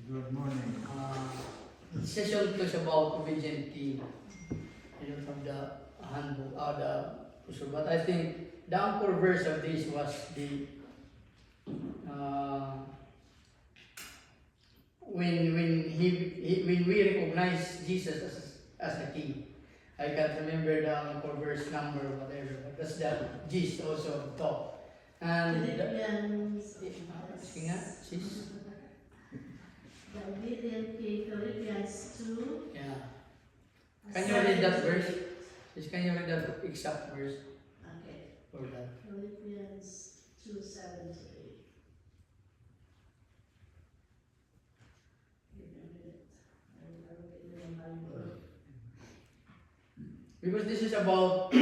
Good morning. The session talks about obedient king. You know, from the handbook, but I think the anchor verse of this was the when we recognize Jesus as a king. I can't remember the anchor verse number, whatever, but that's the gist also of the talk. And Philippians, sige nga, sis. the obedient king, Philippians 2. Yeah. Can you read that verse? Sis, can you read that exact verse Okay, for that? Philippians 2:7-8. Give me a minute. I will get it in my Bible. Because this is about